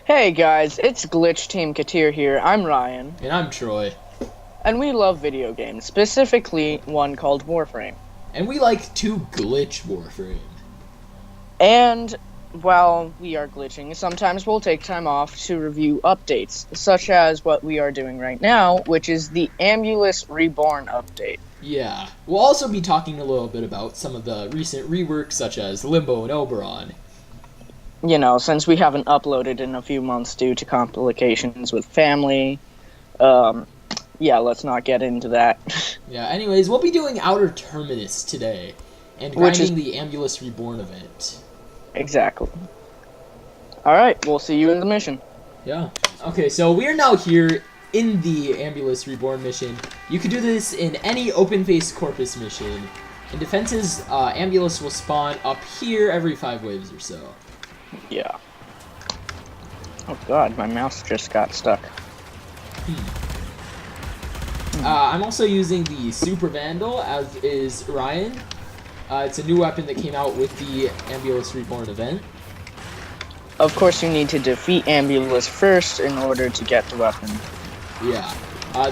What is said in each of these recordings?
Hey guys, it's GlitchTeamKi'Teer here. I'm Ryan, And I'm Troy. and we love video games, specifically one called Warframe. And we like to glitch Warframe. And while we are glitching, sometimes we'll take time off to review updates, such as what we are doing right now, which is the Ambulas Reborn update. Yeah. We'll also be talking a little bit about some of the recent reworks such as Limbo and Oberon. You know, since we haven't uploaded in a few months due to complications with family, yeah, let's not get into that. Yeah, anyways, we'll be doing Outer Terminus today. And grinding the Ambulas Reborn event. Exactly. Alright, we'll see you in the mission. Yeah. Okay, so we are now here in the Ambulas Reborn mission. You could do this in any open-faced Corpus mission. In defenses, Ambulus will spawn up here every 5 waves or so. Yeah. Oh god, my mouse just got stuck. I'm also using the Super Vandal, as is Ryan. It's a new weapon that came out with the Ambulus Reborn event. Of course, you need to defeat Ambulus first in order to get the weapon. Yeah.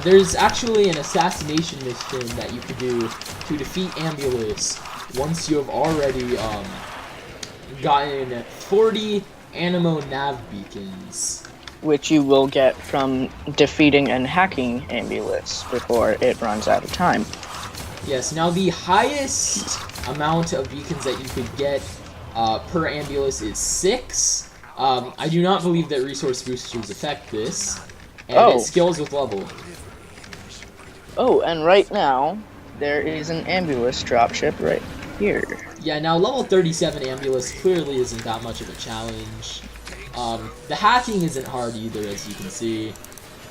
There's actually an assassination mission that you could do to defeat Ambulus once you have already gotten 40 Animo Nav beacons. Which you will get from defeating and hacking Ambulus before it runs out of time. Yes, now the highest amount of beacons that you could get per Ambulus is 6. I do not believe that resource boosters affect this, and it scales with level. Oh, and right now, there is an Ambulus dropship right here. Yeah, now level 37 Ambulus clearly isn't that much of a challenge. The hacking isn't hard either, as you can see.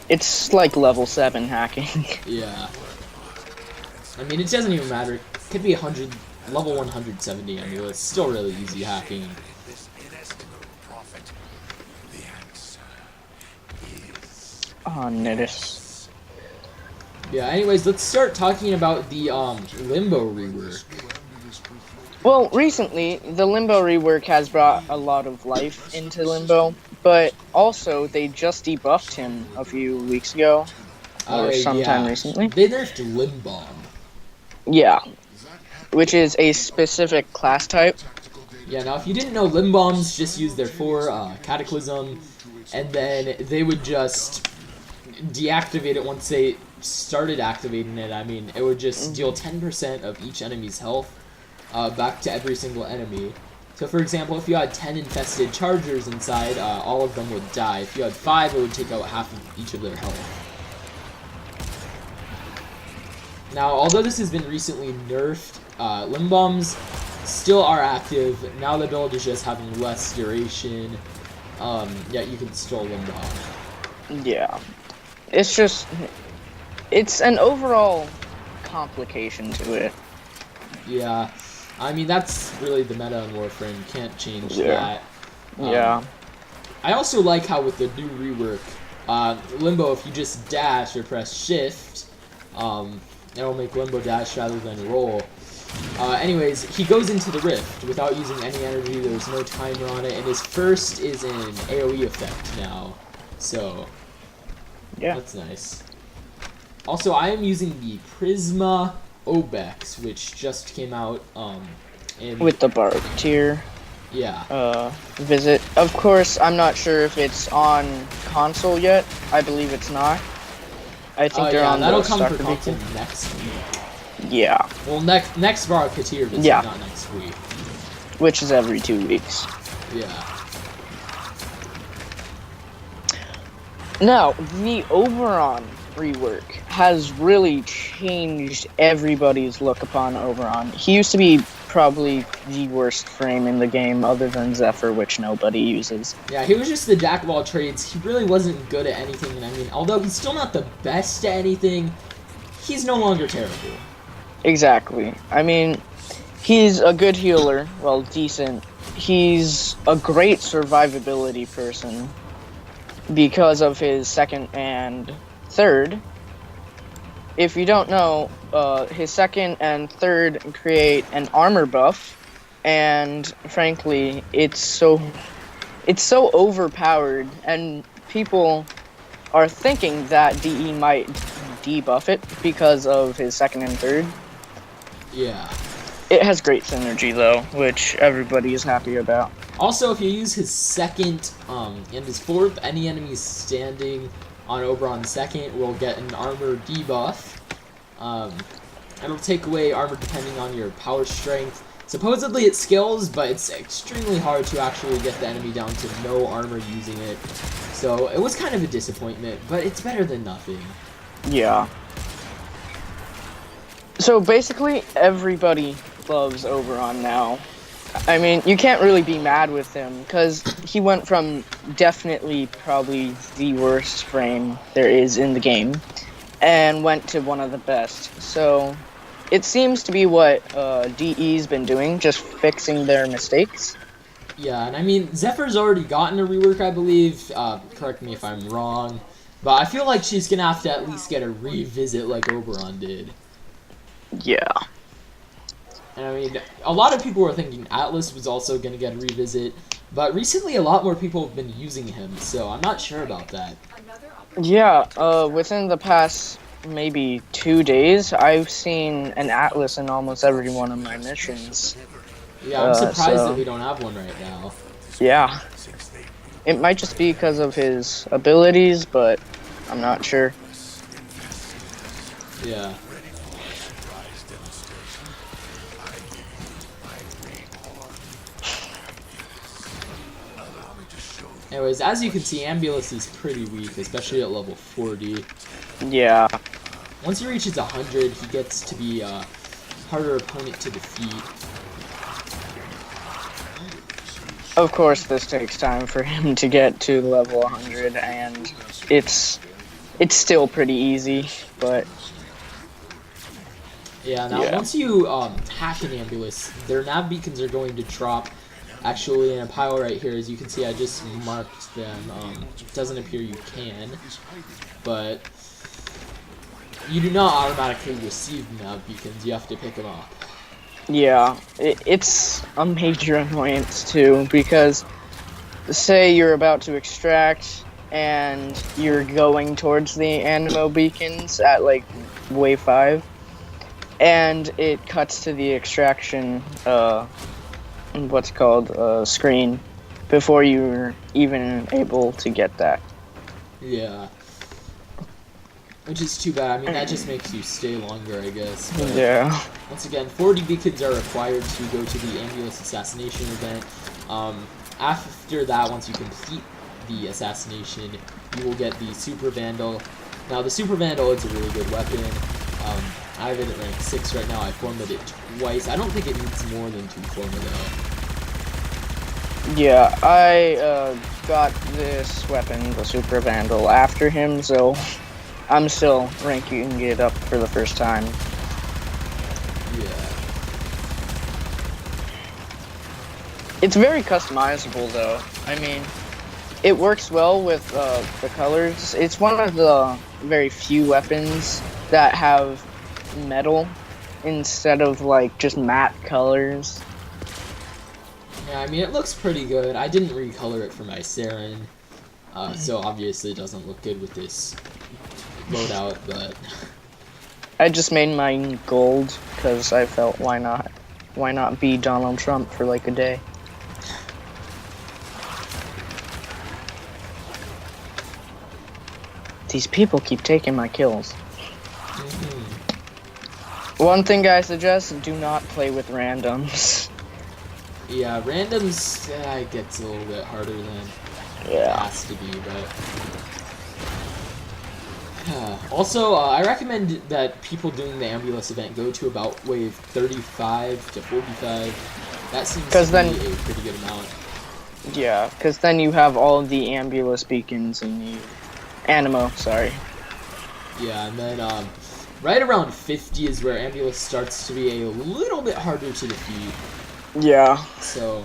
It's like level 7 hacking. Yeah. I mean, it doesn't even matter. It could be level 170 Ambulus. Still really easy hacking. Oh, Nidus. Yeah, anyways, let's start talking about the Limbo rework. Well, recently, the Limbo rework has brought a lot of life into Limbo, but also they just debuffed him a few weeks ago, or sometime recently. They nerfed Limbomb. Yeah, which is a specific class type. Yeah, now if you didn't know, Limbombs just use their 4 Cataclysm, and then they would just deactivate it once they started activating it. I mean, it would just deal 10% of each enemy's health back to every single enemy. So for example, if you had 10 infested chargers inside, all of them would die. If you had 5, it would take out half of each of their health. Now, although this has been recently nerfed, Limbombs still are active. Now the build is just having less duration, yet you can still Limbomb. Yeah. It's an overall complication to it. Yeah. I mean, that's really the meta in Warframe. You can't change that. Yeah. I also like how with the new rework, Limbo, if you just dash or press shift, it'll make Limbo dash rather than roll. Anyways, he goes into the rift without using any energy. There's no timer on it, and his first is an AoE effect now. So, yeah, that's nice. Also, I am using the Prisma Obex, which just came out with the Bark tier. Yeah. Visit. Of course, I'm not sure if it's on console yet. I believe it's not. I think they're on that'll the come Starter for console Beacon. next week. Yeah. Well, next GlitchTeamKi'Teer visit, not next week. Which is every 2 weeks. Yeah. Now, the Oberon rework has really changed everybody's look upon Oberon. He used to be probably the worst frame in the game other than Zephyr, which nobody uses. Yeah, he was just the jack of all trades. He really wasn't good at anything, and I mean, although he's still not the best at anything, he's no longer terrible. Exactly. I mean, he's a good healer, well, decent. He's a great survivability person because of his second and third. If you don't know, his second and third create an armor buff, and frankly, it's so it's so overpowered, and people are thinking that DE might debuff it because of his second and third. Yeah. It has great synergy though, which everybody is happy about. Also, if you use his second and his fourth, any enemies standing on Oberon's second will get an armor debuff. It'll take away armor depending on your power strength. Supposedly it skills, but it's extremely hard to actually get the enemy down to no armor using it. So it was kind of a disappointment, but it's better than nothing. Yeah. So basically everybody loves Oberon now. I mean, you can't really be mad with him, because he went from definitely probably the worst frame there is in the game, and went to one of the best. So, it seems to be what DE's been doing, just fixing their mistakes. Yeah, and I mean, Zephyr's already gotten a rework, I believe. Correct me if I'm wrong. But I feel like she's going to have to at least get a revisit like Oberon did. Yeah. And I mean, a lot of people were thinking Atlas was also going to get a revisit, but recently a lot more people have been using him, so I'm not sure about that. Yeah, within the past maybe 2 days, I've seen an Atlas in almost every one of my missions. Yeah, I'm surprised that we don't have one right now. Yeah. It might just be because of his abilities, but I'm not sure. Yeah. Anyways, as you can see, Ambulus is pretty weak, especially at level 40. Yeah. Once he reaches 100, he gets to be a harder opponent to defeat. Of course, this takes time for him to get to level 100, and it's still pretty easy, but... Yeah, now once you hack an Ambulus, their nav beacons are going to drop. Actually, in a pile right here, as you can see, I just marked them. It doesn't appear you can, but you do not automatically receive nav beacons. You have to pick them up. Yeah, it's a major annoyance too, because say you're about to extract and you're going towards the animo beacons at like wave 5, and it cuts to the extraction screen before you're even able to get that. Yeah. Which is too bad. I mean, that just makes you stay longer, I guess. But yeah. Once again, 40 beacons are required to go to the Ambulus assassination event. After that, once you complete the assassination, you will get the Super Vandal. Now, the Super Vandal is a really good weapon. I have it at rank 6 right now. I formed it twice. I don't think it needs more than 2 forma though. Yeah, I got this weapon, the Super Vandal, after him, so I'm still ranking it up for the first time. Yeah. It's very customizable though. I mean, it works well with the colors. It's one of the very few weapons that have metal instead of like just matte colors. Yeah, I mean, it looks pretty good. I didn't recolor it for my Saren, so obviously it doesn't look good with this loadout, but... I just made mine gold, because I felt why not? Why not be Donald Trump for like a day? These people keep taking my kills. One thing I suggest, do not play with randoms. Yeah, randoms gets a little bit harder than it has to be, but... Also, I recommend that people doing the Ambulus event go to about wave 35 to 45. That seems to be a pretty good amount. Yeah, because then you have all of the Ambulus beacons and the animo, sorry. Yeah, and then right around 50 is where Ambulus starts to be a little bit harder to defeat. Yeah. So...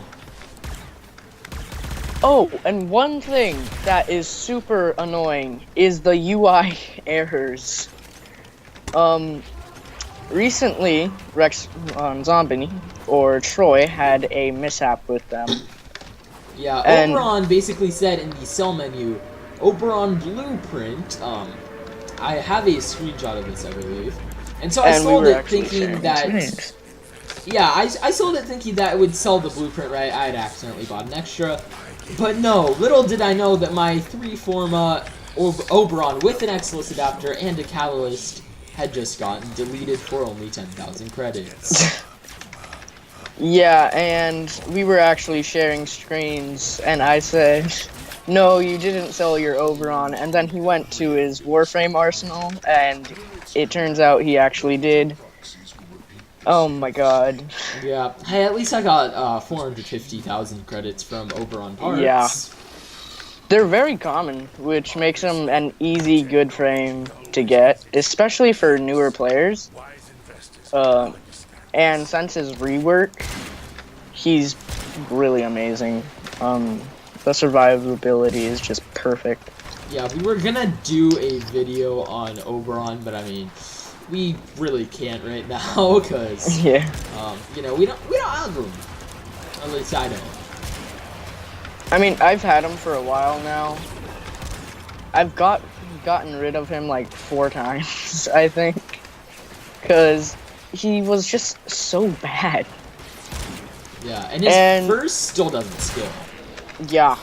Oh, and one thing that is super annoying is the UI errors. Recently, Rex Zombie or Troy had a mishap with them. Yeah, And- Oberon basically said in the sell menu, Oberon blueprint. I have a screenshot of this, I believe. And so I And we sold were it actually thinking sharing that. screens. Yeah, I sold it thinking that it would sell the blueprint, right? I had accidentally bought an extra. But no, little did I know that my 3-forma Oberon with an Exilus adapter and a Catalyst had just gotten deleted for only 10,000 credits. Yeah, and we were actually sharing screens, and I said, no, you didn't sell your Oberon, and then he went to his Warframe arsenal, and it turns out he actually did. Oh my god. Yeah, hey, at least I got 450,000 credits from Oberon parts. Yeah. They're very common, which makes them an easy, good frame to get, especially for newer players. And since his rework, he's really amazing. The survivability is just perfect. Yeah, we were gonna do a video on Oberon, but I mean, we really can't right now because Yeah. you know, we don't have room. At least I don't. I mean, I've had him for a while now. I've gotten rid of him like 4 times, I think, because he was just so bad. Yeah, and his first still doesn't skill. Yeah.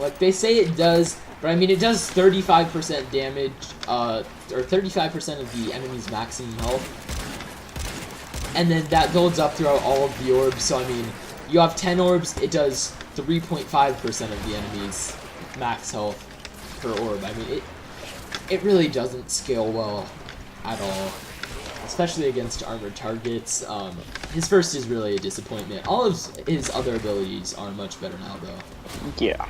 Like they say it does, but I mean it does 35% damage, or 35% of the enemy's maximum health, and then that builds up throughout all of the orbs. So I mean, you have 10 orbs, it does 3.5% of the enemy's max health per orb. I mean, it really doesn't scale well at all, especially against armored targets. His first is really a disappointment. All of his other abilities are much better now, though. Yeah.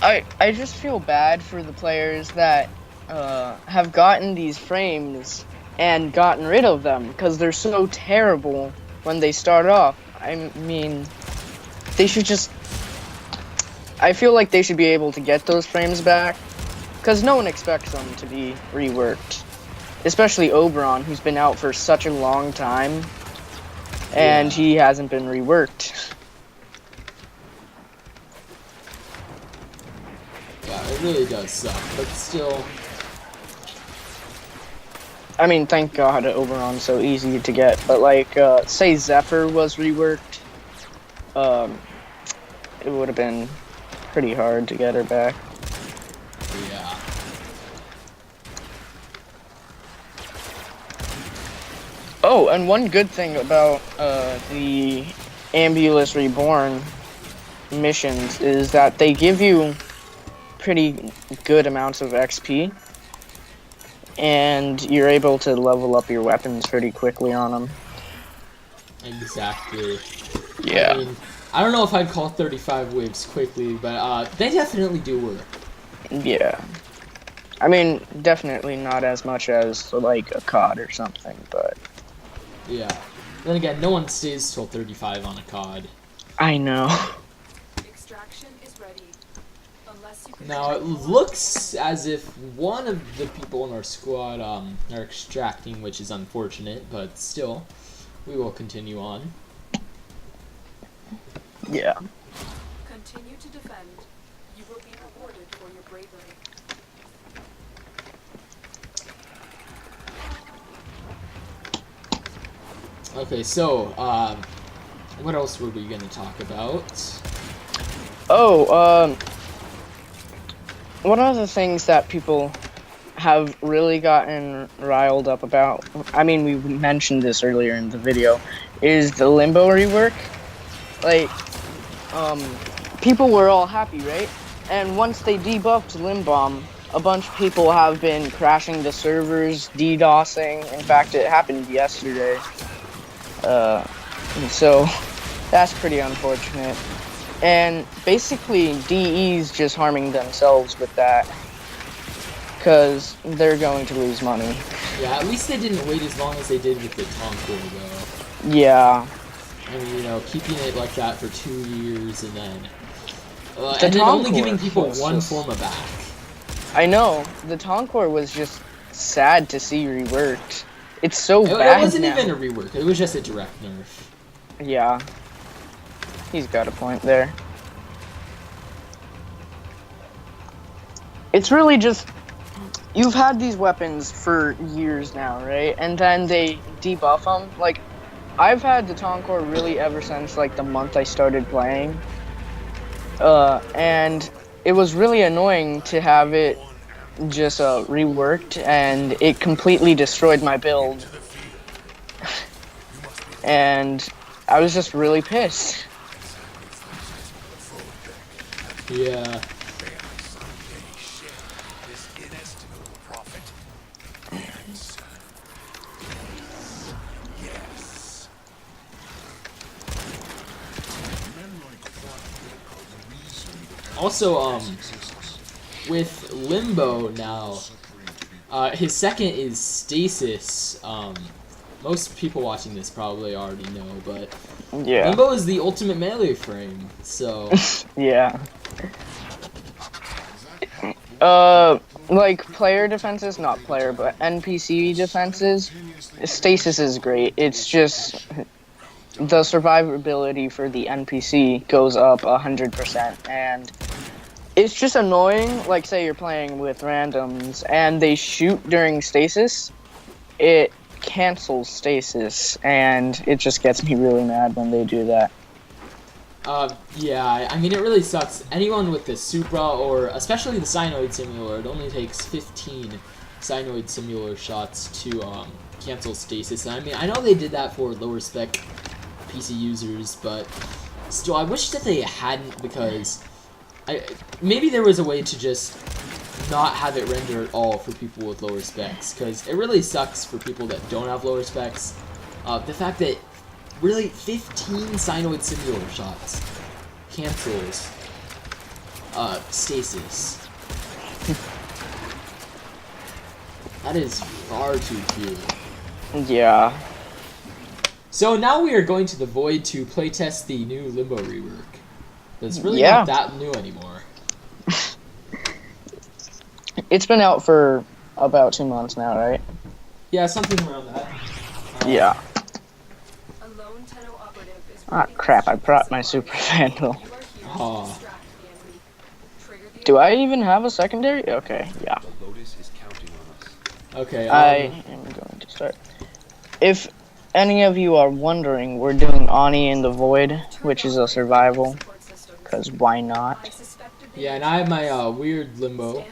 I just feel bad for the players that have gotten these frames and gotten rid of them because they're so terrible when they start off. I mean, they should just... I feel like they should be able to get those frames back because no one expects them to be reworked. Especially Oberon, who's been out for such a long time, and he hasn't been reworked. Yeah, it really does suck, but still... I mean, thank God Oberon's so easy to get, but like, say Zephyr was reworked, it would have been pretty hard to get her back. Yeah. Oh, and one good thing about the Ambulas Reborn missions is that they give you pretty good amounts of XP, and you're able to level up your weapons pretty quickly on them. Exactly. Yeah. I mean, I don't know if I'd call 35 waves quickly, but they definitely do work. Yeah. I mean, definitely not as much as, like, a COD or something, but... Yeah. Then again, no one stays till 35 on a COD. I know. Extraction is ready. Unless you can Now, it looks as if one of the people in our squad are extracting, which is unfortunate, but still, we will continue on. Yeah. continue to defend. You will be rewarded for your bravery. Okay, so, what else were we gonna talk about? Oh, one of the things that people have really gotten riled up about, I mean, we mentioned this earlier in the video, is the Limbo rework. Like, people were all happy, right? And once they debuffed Limbom, a bunch of people have been crashing the servers, DDoSing. In fact, it happened yesterday. So that's pretty unfortunate. And basically, DE's just harming themselves with that, because they're going to lose money. Yeah, at least they didn't wait as long as they did with the Tonko, though. Yeah. I mean, you know, keeping it like that for 2 years and then... The and then only Tonko giving people was one just- forma back. I know. The Toncore was just sad to see reworked. It's so It bad wasn't now. even a rework, it was just a direct nerf. Yeah. He's got a point there. It's really just, you've had these weapons for years now, right? And then they debuff them. Like, I've had the Toncore really ever since like the month I started playing. And it was really annoying to have it just reworked, and it completely destroyed my build. And I was just really pissed. Yeah. Also, with Limbo now, his second is Stasis. Most people watching this probably already know, but Yeah. Limbo is the ultimate melee frame, so... Yeah. Like, player defenses, not player, but NPC defenses, Stasis is great. It's just, the survivability for the NPC goes up 100%, and it's just annoying, like, say you're playing with randoms, and they shoot during Stasis, it cancels Stasis, and it just gets me really mad when they do that. Yeah, I mean, it really sucks. Anyone with the Supra, or especially the Cyanoid Simulator, it only takes 15 Cyanoid Simulator shots to cancel Stasis. And I mean, I know they did that for lower spec PC users, but still, I wish that they hadn't, because maybe there was a way to just not have it render at all for people with lower specs, because it really sucks for people that don't have lower specs. The fact that really 15 Cyanoid Simulator shots cancels Stasis. That is far too few. Yeah. So now we are going to the Void to playtest the new Limbo rework. It's really Yeah. not that new anymore. It's been out for about 2 months now, right? Yeah, something around that. Yeah. A lone Tenno operative is Ah, crap, I brought my Super Vandal. Oh. Do I even have a secondary? Okay, yeah. Okay, I am going to start. If any of you are wondering, we're doing Ani in the Void, which is a survival, because why not? yeah, and I have my weird Limbo.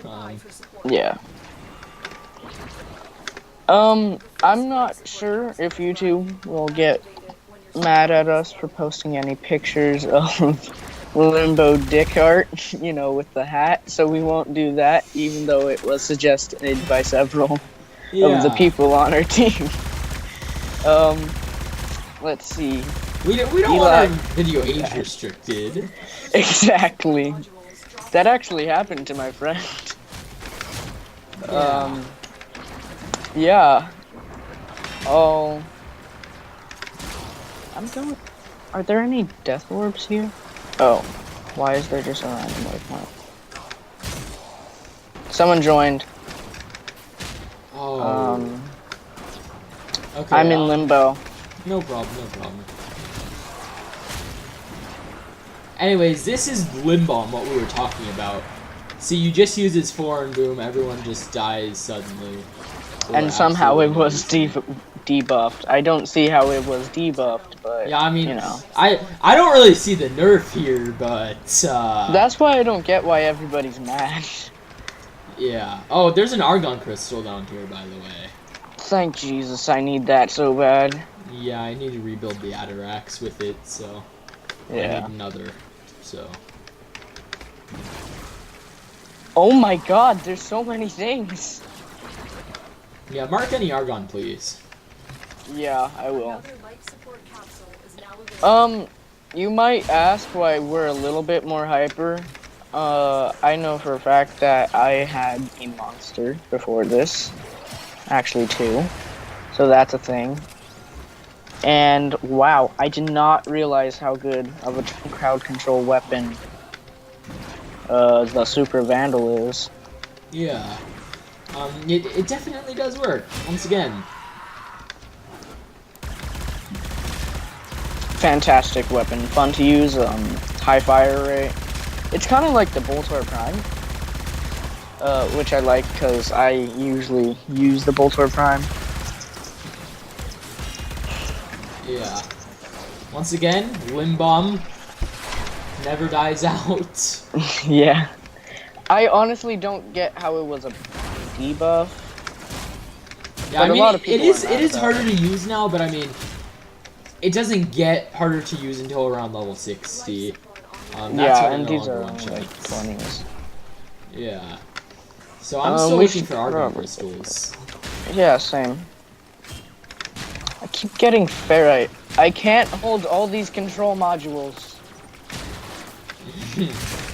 Yeah. I'm not sure if YouTube will get mad at us for posting any pictures of Limbo dick art, you know, with the hat, so we won't do that, even though it was suggested by several of the people on our team. Let's see. We don't Eli. want our video age restricted. Exactly. That actually happened to my friend. Yeah. Oh. I'm going. Are there any death orbs here? Oh. Why is there just a random waypoint? Someone joined. Oh. Okay. I'm in limbo. No problem, no problem. Anyways, this is Limbo, what we were talking about. See, you just use his 4 and boom, everyone just dies suddenly. And somehow it was debuffed. I don't see how it was debuffed, but yeah, I mean, you know. I don't really see the nerf here, but That's why I don't get why everybody's mad. yeah. Oh, there's an Argon crystal down here, by the way. Thank Jesus, I need that so bad. Yeah, I need to rebuild the Atarax with it, so Yeah. I need another. So. Oh my God, there's so many things. Yeah, mark any Argon, please. Yeah, I will. Another life support capsule is now available. You might ask why we're a little bit more hyper. I know for a fact that I had a monster before this. Actually 2. So that's a thing. And wow, I did not realize how good of a crowd control weapon the Super Vandal is. Yeah. It definitely does work. Once again. fantastic weapon, fun to use, high fire rate. It's kind of like the Boltor Prime, which I like because I usually use the Boltor Prime. Yeah. Once again, Limbom never dies out. Yeah. I honestly don't get how it was a debuff. Yeah, I But a mean, lot of people it are mad is about harder it. to use now, but I mean, it doesn't get harder to use until around level 60. That's Yeah, when it and no these longer are one only like shots. 20s. Yeah. So I'm still we looking should for argon probably- crystals. Yeah, same. I keep getting ferrite. I can't hold all these control modules.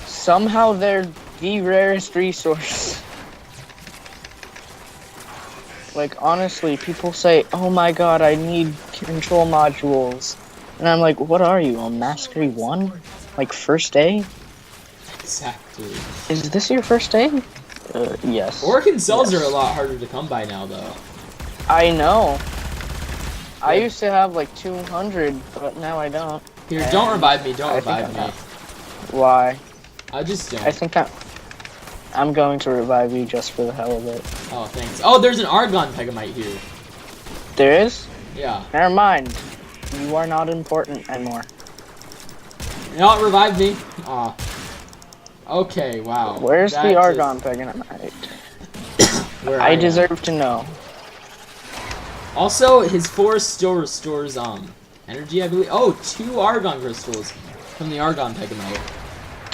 Somehow they're the rarest resource. Like, honestly, people say, oh my god, I need control modules. And I'm like, what are you, on Mastery 1? Like, first day? Exactly. Is this your first day? Yes. Organ cells Yes. are a lot harder to come by now, though. I know. I Yeah. used to have like 200, but now I don't. Here, And don't revive me, don't I think revive I'm me. Why? I just don't. I think I'm going to revive you just for the hell of it. Oh, thanks. Oh, there's an argon pegamite here. There is? Yeah. Never mind. You are not important anymore. No, revive me. Aw. Okay, wow. Where's That the just- argon pegamite? Where I am. deserve to know. Also, his forest still restores energy, I believe. Oh, 2 argon crystals from the argon pegamite.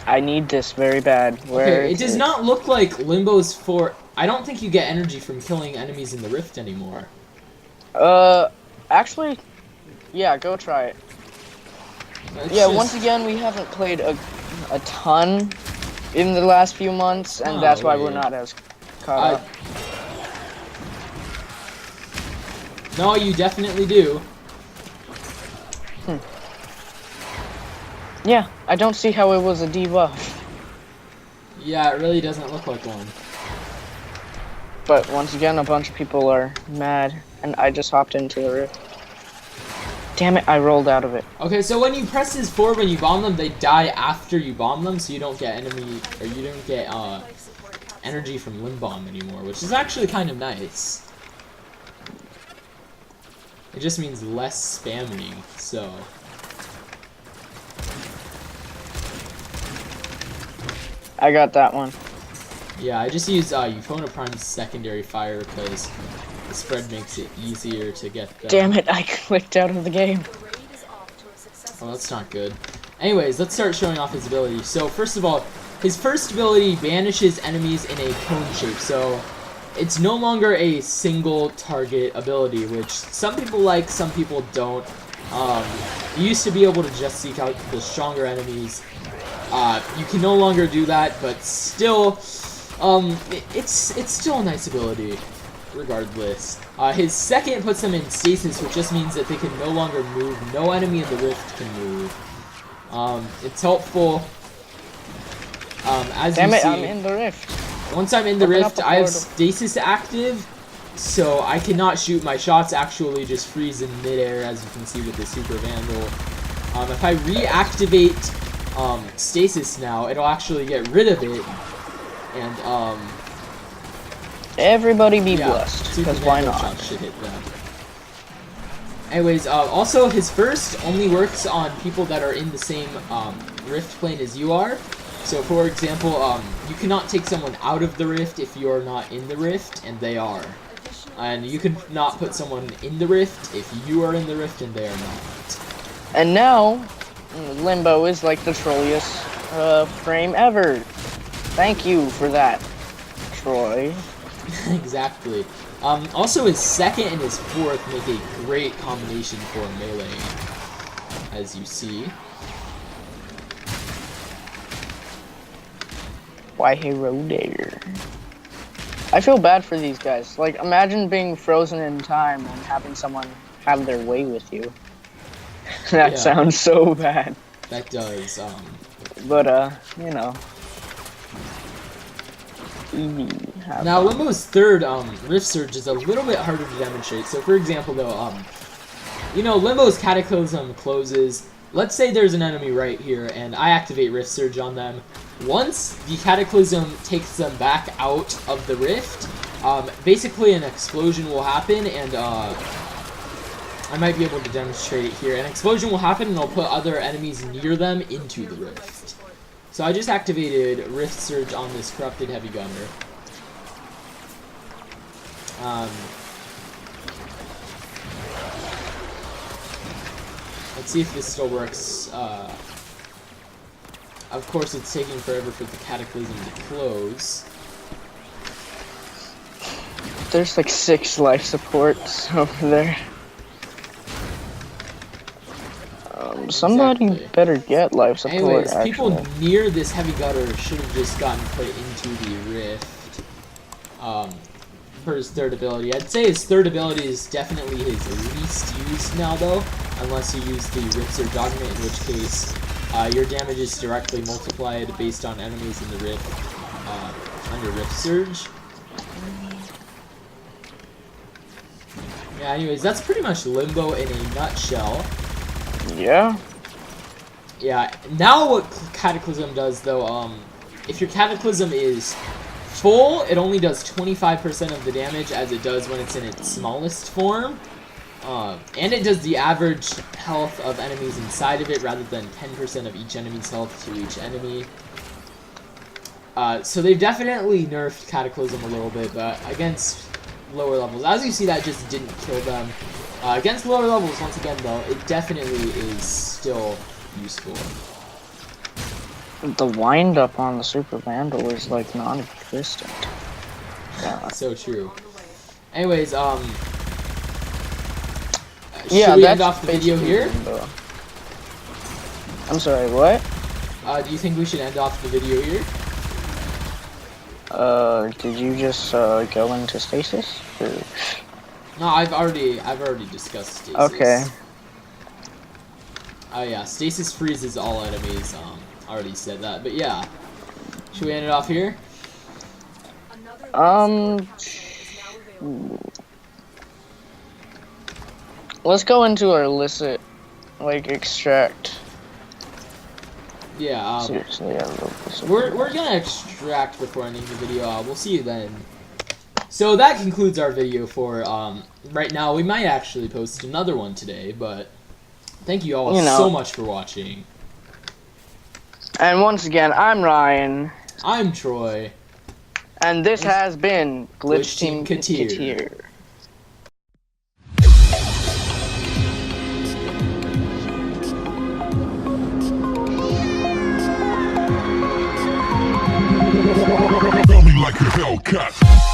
I need this very bad. Where Okay, it is does not look like Limbo's for. I don't think you get energy from killing enemies in the rift anymore. Actually, yeah, go try it. It's Yeah, just- once again, we haven't played a ton in the last few months, and Oh, that's why we're wait. not as caught up. No, you definitely do. Yeah, I don't see how it was a debuff. Yeah, it really doesn't look like one. But once again, a bunch of people are mad, and I just hopped into the rift. Damn it, I rolled out of it. Okay, so when you press his 4 when you bomb them, they die after you bomb them, so you don't get enemy, or you don't get energy from Limb Bomb anymore, which is actually kind of nice. It just means less spamming, so. I got that one. Yeah, I just use Euphona Prime's secondary fire because the spread makes it easier to get them. Damn it, I clicked out of the game. The raid is off to a successful Well, that's not good. Anyways, let's start showing off his ability. So, first of all, his first ability banishes enemies in a cone shape. So, it's no longer a single target ability, which some people like, some people don't. You used to be able to just seek out the stronger enemies. You can no longer do that, but still, it's still a nice ability, regardless. His second puts them in stasis, which just means that they can no longer move. No enemy in the rift can move. It's helpful. As Damn you it, see, I'm in the rift. once I'm in the Open up rift, the I have portal. stasis active, so I cannot shoot. My shots actually just freeze in midair, as you can see with the Super Vandal. If I reactivate stasis now, it'll actually get rid of it, and Everybody be yeah, blessed, Super because why Vandal not? shots should hit them. Anyways, also his first only works on people that are in the same rift plane as you are. So, for example, you cannot take someone out of the rift if you're not in the rift, and they are. And you can not put someone in the rift if you are in the rift and they are not. And now, Limbo is like the trolliest frame ever. Thank you for that, Troy. Exactly. Also, his second and his fourth make a great combination for melee, as you see. Why hero there? I feel bad for these guys. Like, imagine being frozen in time and having someone have their way with you. That Yeah. sounds so bad. That does, But, you know. Easy. Have Now, fun. Limbo's third Rift Surge is a little bit harder to demonstrate. So, for example, though, you know, Limbo's Cataclysm closes. Let's say there's an enemy right here, and I activate Rift Surge on them. Once the Cataclysm takes them back out of the rift, basically an explosion will happen, and I might be able to demonstrate it here. An explosion will happen, and it'll put other enemies near them into the rift. So I just activated Rift Surge on this Corrupted Heavy Gunner. Let's see if this still works. Of course, it's taking forever for the Cataclysm to close. There's like 6 life supports over there. Somebody Exactly. better get life support. Anyways, actually. people near this heavy gutter should have just gotten put into the rift. For his third ability. I'd say his third ability is definitely his least used now, though, unless you use the Rift Surge augment, in which case your damage is directly multiplied based on enemies in the rift under Rift Surge. Yeah, anyways, that's pretty much Limbo in a nutshell. Yeah. Yeah, now what Cataclysm does, though, if your Cataclysm is full, it only does 25% of the damage as it does when it's in its smallest form. And it does the average health of enemies inside of it rather than 10% of each enemy's health to each enemy. So they've definitely nerfed Cataclysm a little bit, but against lower levels, as you see, that just didn't kill them. Against lower levels, once again, though, it definitely is still useful. The wind up on the Super Vandal is like non-existent. Yeah. So true. Anyways, Yeah, should we that's end off the video basically here? Limbo. I'm sorry, what? Do you think we should end off the video here? Did you just go into stasis? Or... No, I've already discussed stasis. Okay. Oh yeah, stasis freezes all enemies. Already said that, but yeah. Should we end it off here? Let's go into our illicit, like, extract. Yeah. Seriously, yeah, We're gonna extract before ending the video. We'll see you then. So that concludes our video for right now. We might actually post another one today, but thank you all so much for watching. And once again, I'm Ryan. I'm Troy. And this has been GlitchTeamKi'Teer. Feel me like a Hellcat.